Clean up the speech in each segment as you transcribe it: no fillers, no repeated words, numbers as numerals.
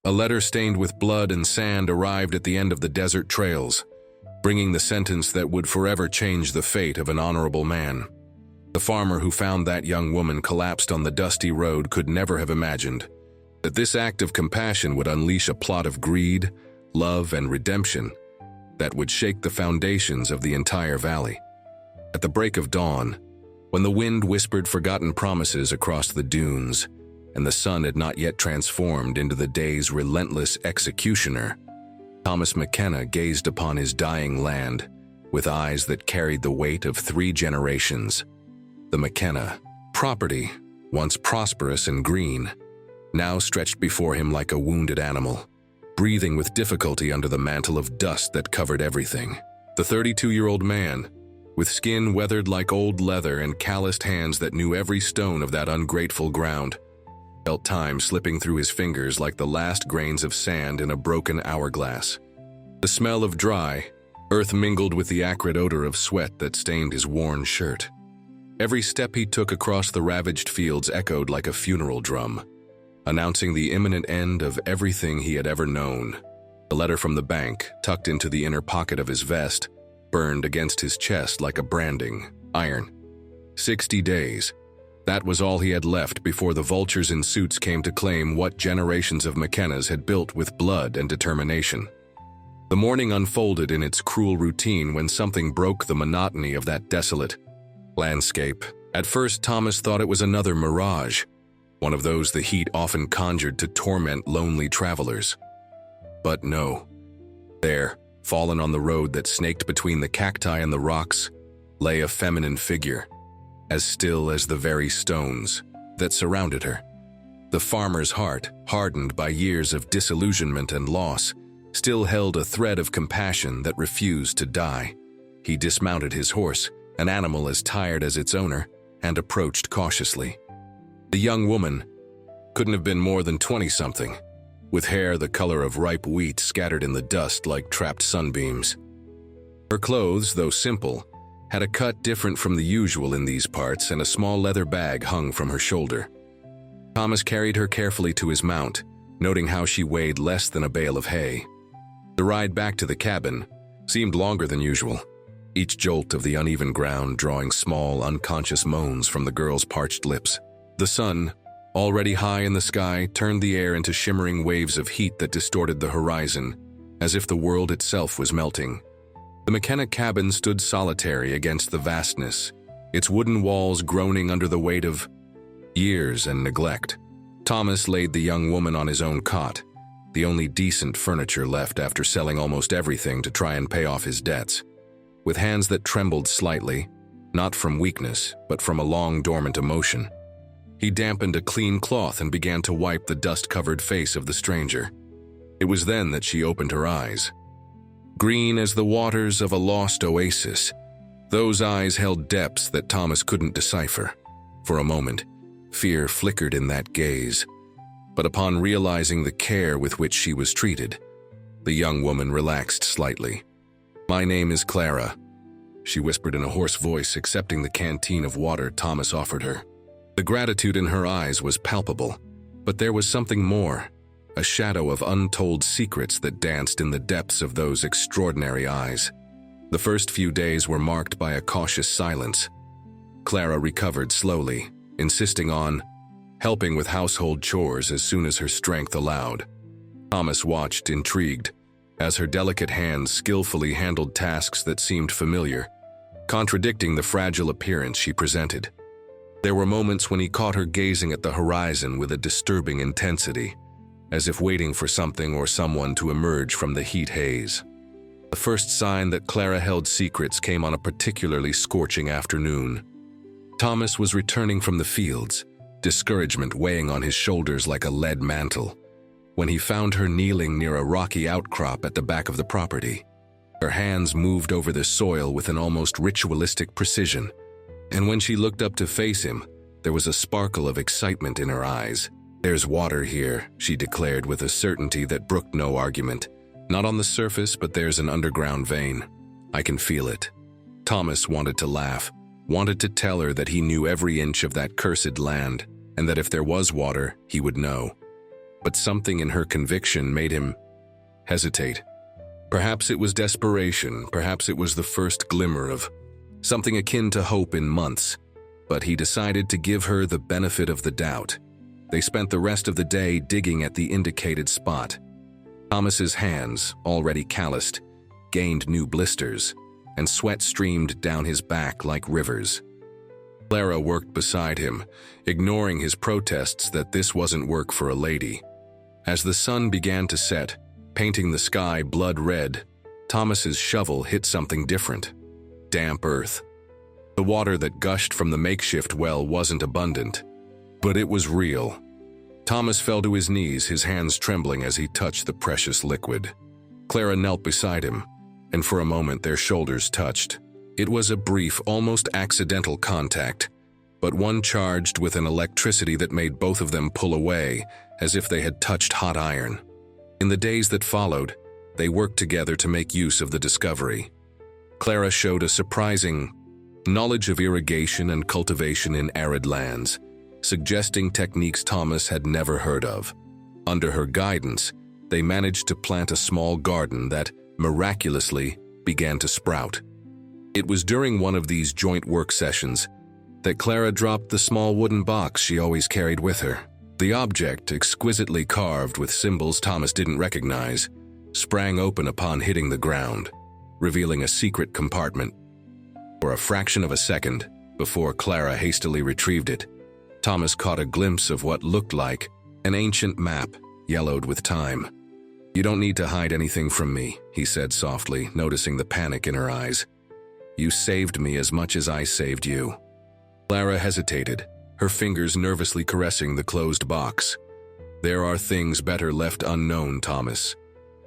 A letter stained with blood and sand arrived at the end of the desert trails, bringing the sentence that would forever change the fate of an honorable man. The farmer who found that young woman collapsed on the dusty road could never have imagined that this act of compassion would unleash a plot of greed, love, and redemption that would shake the foundations of the entire valley. At the break of dawn, when the wind whispered forgotten promises across the dunes, and the sun had not yet transformed into the day's relentless executioner, Thomas McKenna gazed upon his dying land with eyes that carried the weight of 3 generations. The McKenna property, once prosperous and green, now stretched before him like a wounded animal, breathing with difficulty under the mantle of dust that covered everything. The 32-year-old man, with skin weathered like old leather and calloused hands that knew every stone of that ungrateful ground, felt time slipping through his fingers like the last grains of sand in a broken hourglass. The smell of dry earth mingled with the acrid odor of sweat that stained his worn shirt. Every step he took across the ravaged fields echoed like a funeral drum, announcing the imminent end of everything he had ever known. The letter from the bank, tucked into the inner pocket of his vest, burned against his chest like a branding iron. 60 days. That was all he had left before the vultures in suits came to claim what generations of McKennas had built with blood and determination. The morning unfolded in its cruel routine when something broke the monotony of that desolate landscape. At first, Thomas thought it was another mirage, one of those the heat often conjured to torment lonely travelers. But no. There, fallen on the road that snaked between the cacti and the rocks, lay a feminine figure, as still as the very stones that surrounded her. The farmer's heart, hardened by years of disillusionment and loss, still held a thread of compassion that refused to die. He dismounted his horse, an animal as tired as its owner, and approached cautiously. The young woman couldn't have been more than 20-something, with hair the color of ripe wheat scattered in the dust like trapped sunbeams. Her clothes, though simple, had a cut different from the usual in these parts, and a small leather bag hung from her shoulder. Thomas carried her carefully to his mount, noting how she weighed less than a bale of hay. The ride back to the cabin seemed longer than usual, each jolt of the uneven ground drawing small, unconscious moans from the girl's parched lips. The sun, already high in the sky, turned the air into shimmering waves of heat that distorted the horizon, as if the world itself was melting. The McKenna cabin stood solitary against the vastness, its wooden walls groaning under the weight of years and neglect. Thomas laid the young woman on his own cot, the only decent furniture left after selling almost everything to try and pay off his debts. With hands that trembled slightly, not from weakness, but from a long dormant emotion, he dampened a clean cloth and began to wipe the dust-covered face of the stranger. It was then that she opened her eyes. Green as the waters of a lost oasis, those eyes held depths that Thomas couldn't decipher. For a moment, fear flickered in that gaze, but upon realizing the care with which she was treated, the young woman relaxed slightly. "My name is Clara," she whispered in a hoarse voice, accepting the canteen of water Thomas offered her. The gratitude in her eyes was palpable, but there was something more, a shadow of untold secrets that danced in the depths of those extraordinary eyes. The first few days were marked by a cautious silence. Clara recovered slowly, insisting on helping with household chores as soon as her strength allowed. Thomas watched, intrigued, as her delicate hands skillfully handled tasks that seemed familiar, contradicting the fragile appearance she presented. There were moments when he caught her gazing at the horizon with a disturbing intensity, as if waiting for something or someone to emerge from the heat haze. The first sign that Clara held secrets came on a particularly scorching afternoon. Thomas was returning from the fields, discouragement weighing on his shoulders like a lead mantle, when he found her kneeling near a rocky outcrop at the back of the property. Her hands moved over the soil with an almost ritualistic precision, and when she looked up to face him, there was a sparkle of excitement in her eyes. "There's water here," she declared with a certainty that brooked no argument. "Not on the surface, but there's an underground vein. I can feel it." Thomas wanted to laugh, wanted to tell her that he knew every inch of that cursed land, and that if there was water, he would know. but something in her conviction made him hesitate. Perhaps it was desperation, perhaps it was the first glimmer of something akin to hope in months, but he decided to give her the benefit of the doubt. They spent the rest of the day digging at the indicated spot. Thomas's hands, already calloused, gained new blisters, and sweat streamed down his back like rivers. Clara worked beside him, ignoring his protests that this wasn't work for a lady. As the sun began to set, painting the sky blood red, Thomas's shovel hit something different. Damp earth. The water that gushed from the makeshift well wasn't abundant, but it was real. Thomas fell to his knees, his hands trembling as he touched the precious liquid. Clara knelt beside him, and for a moment their shoulders touched. It was a brief, almost accidental contact, but one charged with an electricity that made both of them pull away, as if they had touched hot iron. In the days that followed, they worked together to make use of the discovery. Clara showed a surprising knowledge of irrigation and cultivation in arid lands, suggesting techniques Thomas had never heard of. Under her guidance, they managed to plant a small garden that, miraculously, began to sprout. It was during one of these joint work sessions that Clara dropped the small wooden box she always carried with her. The object, exquisitely carved with symbols Thomas didn't recognize, sprang open upon hitting the ground, revealing a secret compartment. For a fraction of a second, before Clara hastily retrieved it, Thomas caught a glimpse of what looked like an ancient map, yellowed with time. "You don't need to hide anything from me," he said softly, noticing the panic in her eyes. "You saved me as much as I saved you." Clara hesitated, her fingers nervously caressing the closed box. "There are things better left unknown, Thomas.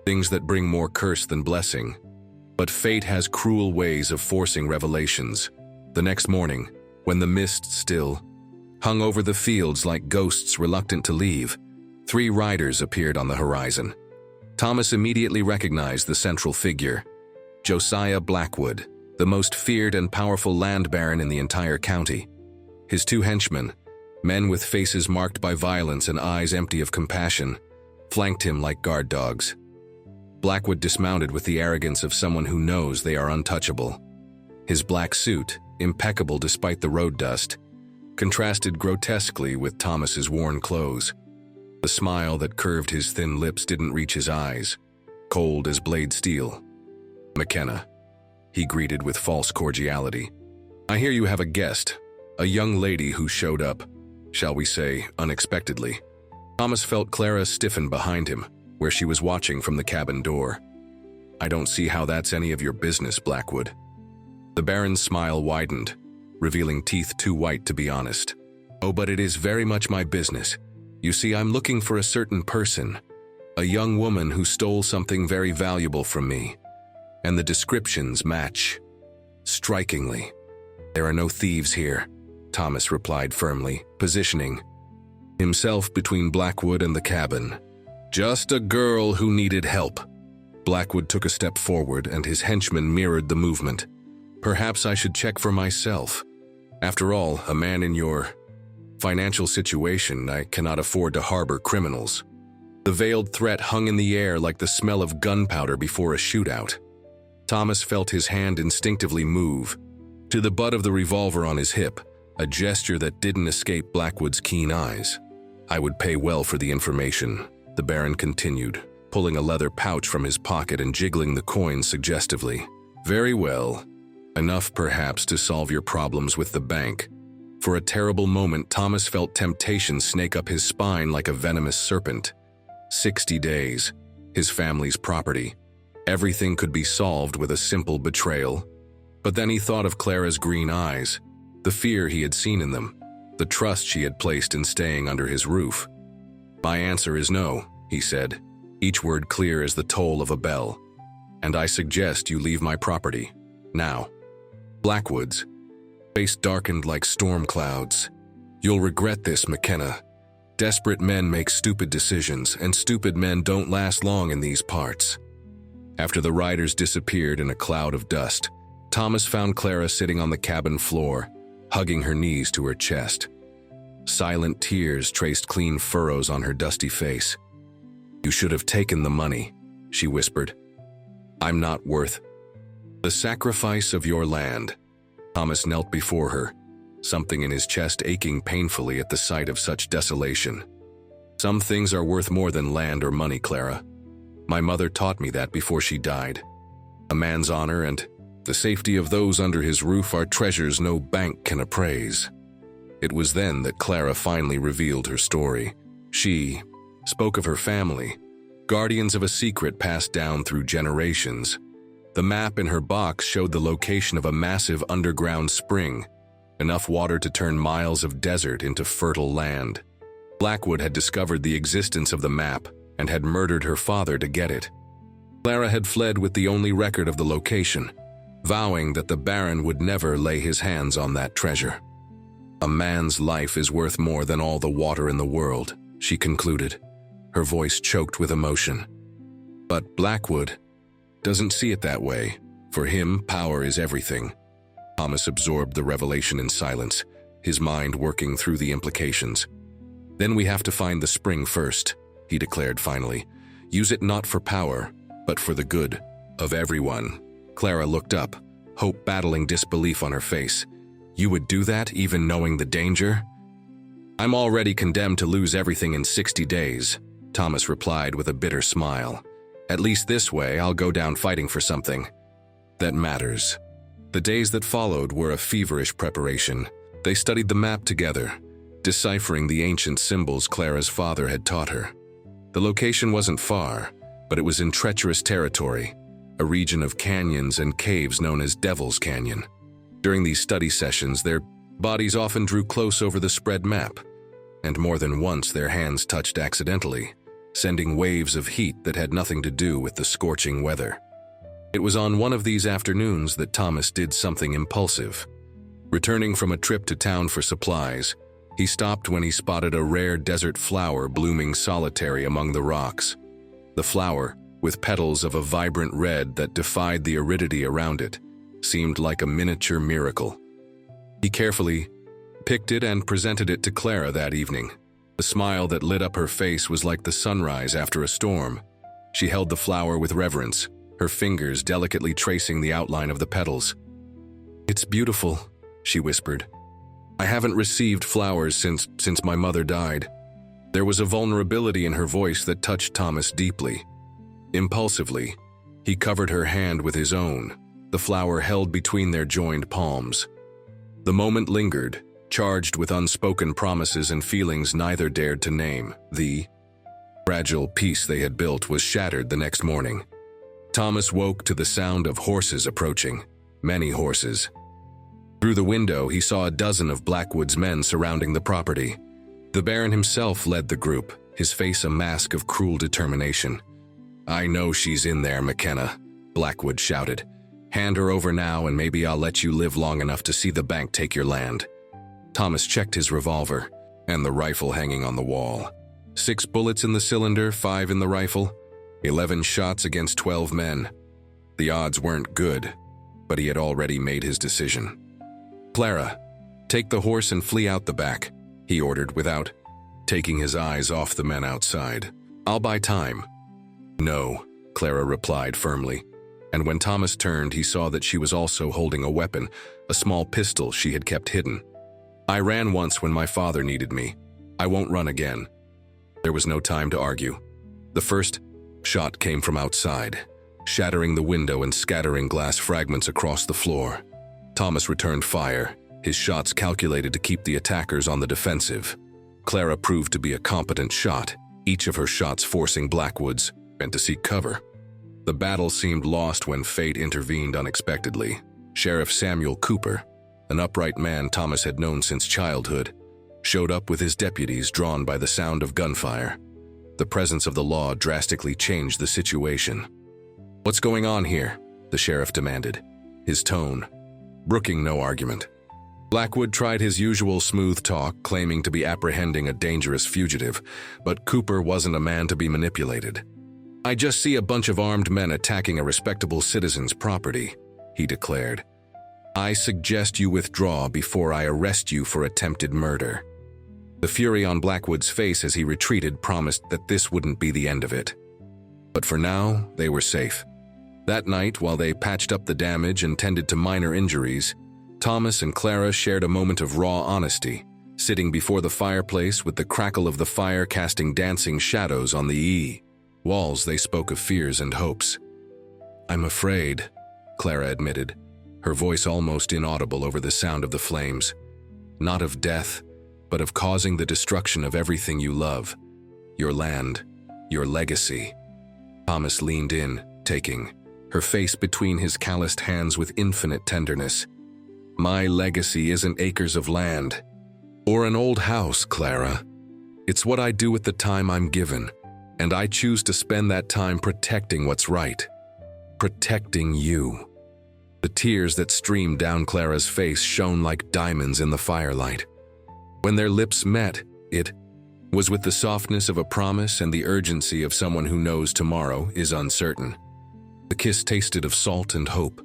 Things that bring more curse than blessing. But fate has cruel ways of forcing revelations." The next morning, when the mist still hung over the fields like ghosts reluctant to leave, 3 riders appeared on the horizon. Thomas immediately recognized the central figure, Josiah Blackwood, the most feared and powerful land baron in the entire county. His 2 henchmen, men with faces marked by violence and eyes empty of compassion, flanked him like guard dogs. Blackwood dismounted with the arrogance of someone who knows they are untouchable. His black suit, impeccable despite the road dust, contrasted grotesquely with Thomas's worn clothes. The smile that curved his thin lips didn't reach his eyes, cold as blade steel. "McKenna," he greeted with false cordiality. "I hear you have a guest, a young lady who showed up, shall we say, unexpectedly." Thomas felt Clara stiffen behind him, where she was watching from the cabin door. "I don't see how that's any of your business, Blackwood." The Baron's smile widened, revealing teeth too white to be honest. "Oh, but it is very much my business. You see, I'm looking for a certain person, a young woman who stole something very valuable from me, and the descriptions match strikingly." "There are no thieves here," Thomas replied firmly, positioning himself between Blackwood and the cabin. "Just a girl who needed help." Blackwood took a step forward, and his henchman mirrored the movement. "Perhaps I should check for myself. After all, a man in your financial situation, I cannot afford to harbor criminals." The veiled threat hung in the air like the smell of gunpowder before a shootout. Thomas felt his hand instinctively move to the butt of the revolver on his hip, a gesture that didn't escape Blackwood's keen eyes. "I would pay well for the information," the Baron continued, pulling a leather pouch from his pocket and jiggling the coins suggestively. "Very well. Enough, perhaps, to solve your problems with the bank." For a terrible moment, Thomas felt temptation snake up his spine like a venomous serpent. 60 days, his family's property. Everything could be solved with a simple betrayal. But then he thought of Clara's green eyes, the fear he had seen in them, the trust she had placed in staying under his roof. "My answer is no," he said, each word clear as the toll of a bell. "And I suggest you leave my property. Now." Blackwood's face darkened like storm clouds. "You'll regret this, McKenna. Desperate men make stupid decisions, and stupid men don't last long in these parts." After the riders disappeared in a cloud of dust, Thomas found Clara sitting on the cabin floor, hugging her knees to her chest. Silent tears traced clean furrows on her dusty face. "You should have taken the money," she whispered. "I'm not worth the sacrifice of your land." Thomas knelt before her, something in his chest aching painfully at the sight of such desolation. "Some things are worth more than land or money, Clara. My mother taught me that before she died. A man's honor and the safety of those under his roof are treasures no bank can appraise." It was then that Clara finally revealed her story. She spoke of her family, guardians of a secret passed down through generations. The map in her box showed the location of a massive underground spring, enough water to turn miles of desert into fertile land. Blackwood had discovered the existence of the map and had murdered her father to get it. Clara had fled with the only record of the location, vowing that the Baron would never lay his hands on that treasure. "A man's life is worth more than all the water in the world," she concluded, her voice choked with emotion. But Blackwood doesn't see it that way. For him, power is everything. Thomas absorbed the revelation in silence, his mind working through the implications. "Then we have to find the spring first," he declared finally. "Use it not for power, but for the good of everyone." Clara looked up, hope battling disbelief on her face. "You would do that, even knowing the danger?" "I'm already condemned to lose everything in 60 days, Thomas replied with a bitter smile. "At least this way, I'll go down fighting for something that matters." The days that followed were a feverish preparation. They studied the map together, deciphering the ancient symbols Clara's father had taught her. The location wasn't far, but it was in treacherous territory, a region of canyons and caves known as Devil's Canyon. During these study sessions, their bodies often drew close over the spread map, and more than once their hands touched accidentally, sending waves of heat that had nothing to do with the scorching weather. It was on one of these afternoons that Thomas did something impulsive. Returning from a trip to town for supplies, he stopped when he spotted a rare desert flower blooming solitary among the rocks. The flower, with petals of a vibrant red that defied the aridity around it, seemed like a miniature miracle. He carefully picked it and presented it to Clara that evening. The smile that lit up her face was like the sunrise after a storm. She held the flower with reverence, her fingers delicately tracing the outline of the petals. "It's beautiful," she whispered. "I haven't received flowers since my mother died." There was a vulnerability in her voice that touched Thomas deeply. Impulsively, he covered her hand with his own, the flower held between their joined palms. The moment lingered, charged with unspoken promises and feelings neither dared to name. The fragile peace they had built was shattered the next morning. Thomas woke to the sound of horses approaching, many horses. Through the window, he saw a dozen of Blackwood's men surrounding the property. The Baron himself led the group, his face a mask of cruel determination. "I know she's in there, McKenna," Blackwood shouted. "Hand her over now and maybe I'll let you live long enough to see the bank take your land." Thomas checked his revolver and the rifle hanging on the wall. 6 bullets in the cylinder, 5 in the rifle, 11 shots against 12 men. The odds weren't good, but he had already made his decision. "Clara, take the horse and flee out the back," he ordered without taking his eyes off the men outside. "I'll buy time." "No," Clara replied firmly, and when Thomas turned, he saw that she was also holding a weapon, a small pistol she had kept hidden. "I ran once when my father needed me. I won't run again." There was no time to argue. The first shot came from outside, shattering the window and scattering glass fragments across the floor. Thomas returned fire, his shots calculated to keep the attackers on the defensive. Clara proved to be a competent shot, each of her shots forcing Blackwood's men to seek cover. The battle seemed lost when fate intervened unexpectedly. Sheriff Samuel Cooper, an upright man Thomas had known since childhood, showed up with his deputies drawn by the sound of gunfire. The presence of the law drastically changed the situation. "What's going on here?" the sheriff demanded, his tone brooking no argument. Blackwood tried his usual smooth talk, claiming to be apprehending a dangerous fugitive, but Cooper wasn't a man to be manipulated. "I just see a bunch of armed men attacking a respectable citizen's property," he declared. "I suggest you withdraw before I arrest you for attempted murder." The fury on Blackwood's face as he retreated promised that this wouldn't be the end of it. But for now, they were safe. That night, while they patched up the damage and tended to minor injuries, Thomas and Clara shared a moment of raw honesty, sitting before the fireplace with the crackle of the fire casting dancing shadows on the walls. They spoke of fears and hopes. "I'm afraid," Clara admitted, her voice almost inaudible over the sound of the flames. "Not of death, but of causing the destruction of everything you love. Your land, your legacy." Thomas leaned in, taking her face between his calloused hands with infinite tenderness. "My legacy isn't acres of land or an old house, Clara. It's what I do with the time I'm given, and I choose to spend that time protecting what's right. Protecting you." The tears that streamed down Clara's face shone like diamonds in the firelight. When their lips met, it was with the softness of a promise and the urgency of someone who knows tomorrow is uncertain. The kiss tasted of salt and hope,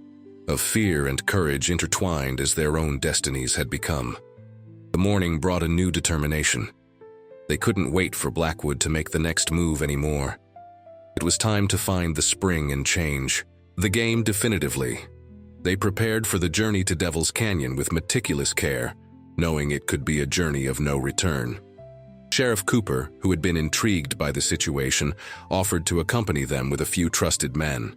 of fear and courage intertwined as their own destinies had become. The morning brought a new determination. They couldn't wait for Blackwood to make the next move anymore. It was time to find the spring and change the game definitively. They prepared for the journey to Devil's Canyon with meticulous care, knowing it could be a journey of no return. Sheriff Cooper, who had been intrigued by the situation, offered to accompany them with a few trusted men.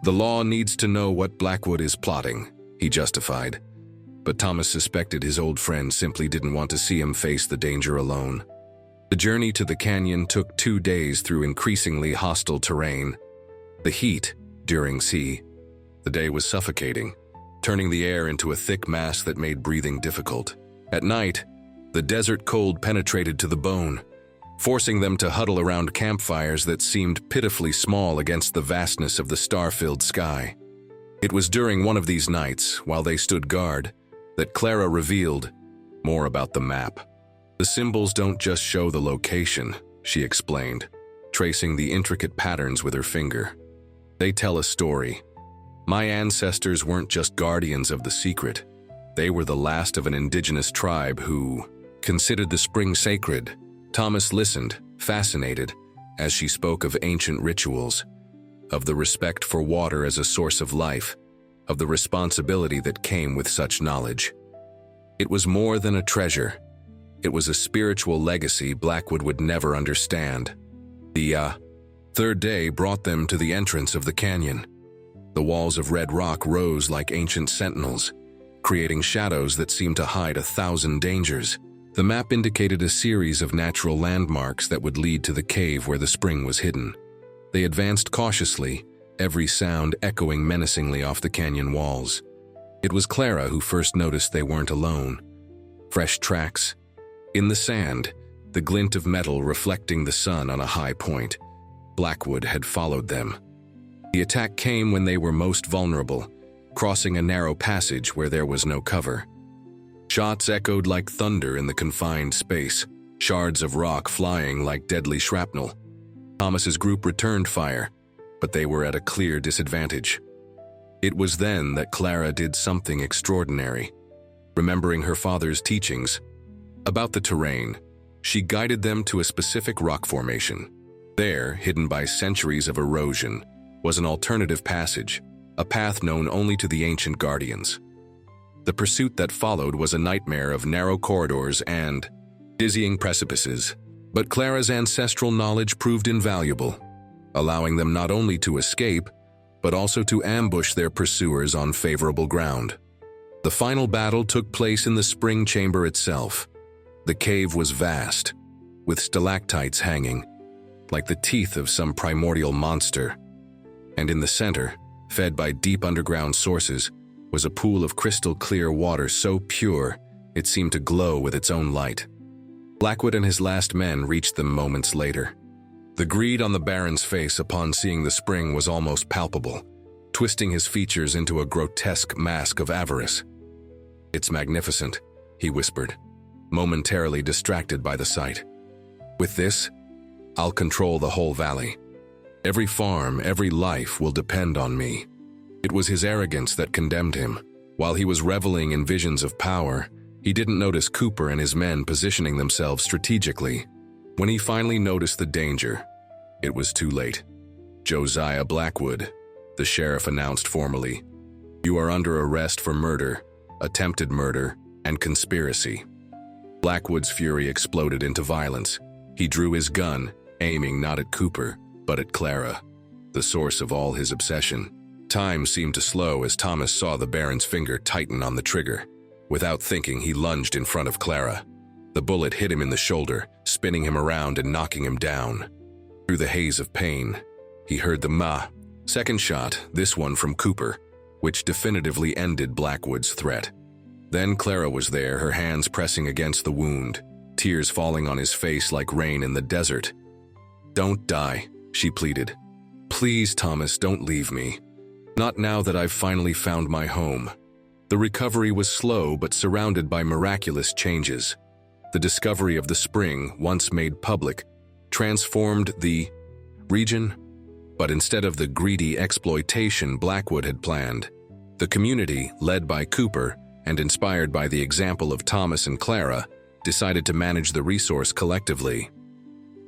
"The law needs to know what Blackwood is plotting," he justified. But Thomas suspected his old friend simply didn't want to see him face the danger alone. The journey to the canyon took 2 days through increasingly hostile terrain. The heat, during the day was suffocating, turning the air into a thick mass that made breathing difficult. At night, the desert cold penetrated to the bone, forcing them to huddle around campfires that seemed pitifully small against the vastness of the star-filled sky. It was during one of these nights, while they stood guard, that Clara revealed more about the map. "The symbols don't just show the location," she explained, tracing the intricate patterns with her finger. "They tell a story. My ancestors weren't just guardians of the secret. They were the last of an indigenous tribe who considered the spring sacred." Thomas listened, fascinated, as she spoke of ancient rituals, of the respect for water as a source of life, of the responsibility that came with such knowledge. It was more than a treasure. It was a spiritual legacy Blackwood would never understand. The third day brought them to the entrance of the canyon. The walls of red rock rose like ancient sentinels, creating shadows that seemed to hide 1,000 dangers. The map indicated a series of natural landmarks that would lead to the cave where the spring was hidden. They advanced cautiously, every sound echoing menacingly off the canyon walls. It was Clara who first noticed they weren't alone. Fresh tracks in the sand, the glint of metal reflecting the sun on a high point. Blackwood had followed them. The attack came when they were most vulnerable, crossing a narrow passage where there was no cover. Shots echoed like thunder in the confined space, shards of rock flying like deadly shrapnel. Thomas's group returned fire, but they were at a clear disadvantage. It was then that Clara did something extraordinary. Remembering her father's teachings about the terrain, she guided them to a specific rock formation. There, hidden by centuries of erosion, was an alternative passage, a path known only to the ancient guardians. The pursuit that followed was a nightmare of narrow corridors and dizzying precipices, but Clara's ancestral knowledge proved invaluable, allowing them not only to escape, but also to ambush their pursuers on favorable ground. The final battle took place in the spring chamber itself. The cave was vast, with stalactites hanging, like the teeth of some primordial monster. And in the center, fed by deep underground sources, was a pool of crystal-clear water so pure it seemed to glow with its own light. Blackwood and his last men reached them moments later. The greed on the Baron's face upon seeing the spring was almost palpable, twisting his features into a grotesque mask of avarice. "It's magnificent," he whispered, momentarily distracted by the sight. "With this, I'll control the whole valley. Every farm, every life will depend on me." It was his arrogance that condemned him. While he was reveling in visions of power, He didn't notice Cooper and his men positioning themselves strategically. When he finally noticed the danger, it was too late. "Josiah Blackwood," the sheriff announced formally, "you are under arrest for murder, attempted murder, and conspiracy." Blackwood's fury exploded into violence. He drew his gun, aiming not at Cooper, but at Clara, the source of all his obsession. Time seemed to slow as Thomas saw the Baron's finger tighten on the trigger. Without thinking, he lunged in front of Clara. The bullet hit him in the shoulder, spinning him around and knocking him down. Through the haze of pain, he heard the second shot, this one from Cooper, which definitively ended Blackwood's threat. Then Clara was there, her hands pressing against the wound, tears falling on his face like rain in the desert. "Don't die," she pleaded. "Please, Thomas, don't leave me. Not now that I've finally found my home." The recovery was slow but surrounded by miraculous changes. The discovery of the spring, once made public, transformed the region. But instead of the greedy exploitation Blackwood had planned, the community, led by Cooper and inspired by the example of Thomas and Clara, decided to manage the resource collectively.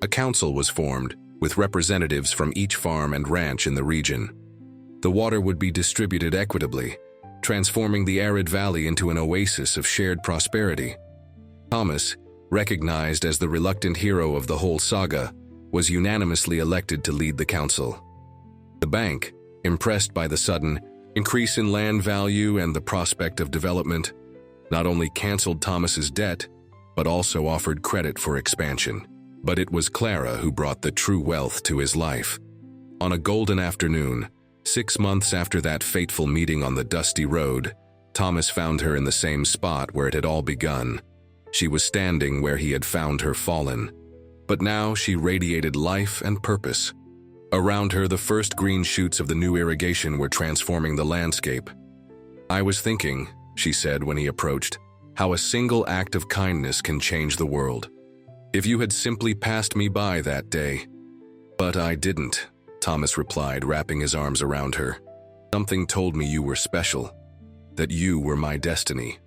A council was formed, with representatives from each farm and ranch in the region. The water would be distributed equitably, transforming the arid valley into an oasis of shared prosperity. Thomas, recognized as the reluctant hero of the whole saga, was unanimously elected to lead the council. The bank, impressed by the sudden increase in land value and the prospect of development, not only canceled Thomas's debt, but also offered credit for expansion. But it was Clara who brought the true wealth to his life. On a golden afternoon, 6 months after that fateful meeting on the dusty road, Thomas found her in the same spot where it had all begun. She was standing where he had found her fallen, but now she radiated life and purpose. Around her, the first green shoots of the new irrigation were transforming the landscape. "I was thinking," she said when he approached, "how a single act of kindness can change the world. If you had simply passed me by that day." "But I didn't," Thomas replied, wrapping his arms around her. "Something told me you were special, that you were my destiny."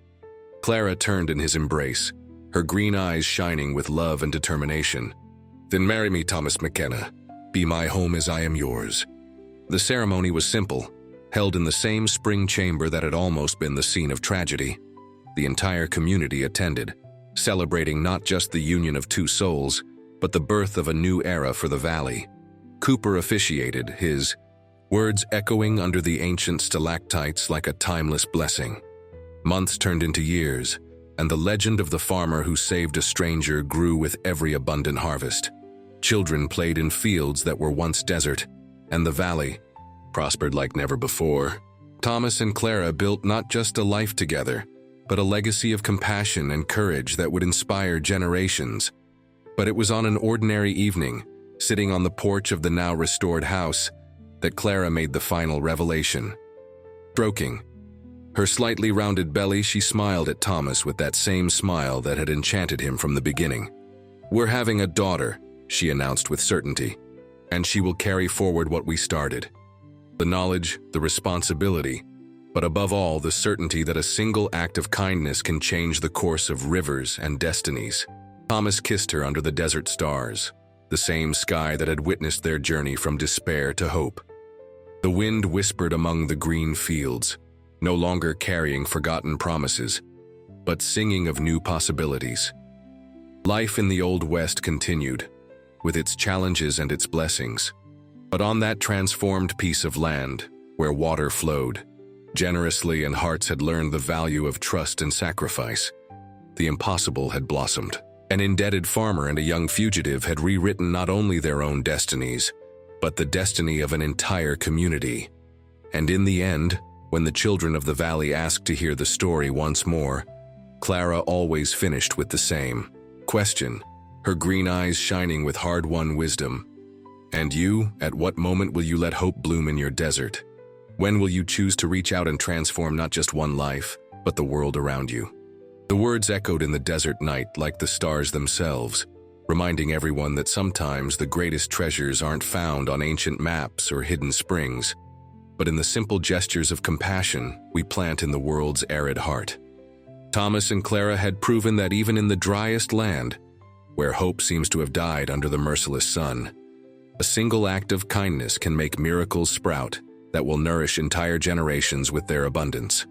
Clara turned in his embrace, her green eyes shining with love and determination. "Then marry me, Thomas McKenna. Be my home as I am yours." The ceremony was simple, held in the same spring chamber that had almost been the scene of tragedy. The entire community attended, celebrating not just the union of two souls, but the birth of a new era for the valley. Cooper officiated, his words echoing under the ancient stalactites like a timeless blessing. Months turned into years, and the legend of the farmer who saved a stranger grew with every abundant harvest. Children played in fields that were once desert, and the valley prospered like never before. Thomas and Clara built not just a life together, but a legacy of compassion and courage that would inspire generations. But it was on an ordinary evening, sitting on the porch of the now restored house, that Clara made the final revelation. Stroking her slightly rounded belly, she smiled at Thomas with that same smile that had enchanted him from the beginning. "We're having a daughter," she announced with certainty, "and she will carry forward what we started. The knowledge, the responsibility, but above all, the certainty that a single act of kindness can change the course of rivers and destinies." Thomas kissed her under the desert stars, the same sky that had witnessed their journey from despair to hope. The wind whispered among the green fields, no longer carrying forgotten promises, but singing of new possibilities. Life in the Old West continued, with its challenges and its blessings. But on that transformed piece of land, where water flowed generously and hearts had learned the value of trust and sacrifice, the impossible had blossomed. An indebted farmer and a young fugitive had rewritten not only their own destinies, but the destiny of an entire community. And in the end, when the children of the valley asked to hear the story once more, Clara always finished with the same question, her green eyes shining with hard-won wisdom. "And you, at what moment will you let hope bloom in your desert? When will you choose to reach out and transform not just one life, but the world around you?" The words echoed in the desert night like the stars themselves, reminding everyone that sometimes the greatest treasures aren't found on ancient maps or hidden springs, but in the simple gestures of compassion we plant in the world's arid heart. Thomas and Clara had proven that even in the driest land, where hope seems to have died under the merciless sun, a single act of kindness can make miracles sprout that will nourish entire generations with their abundance.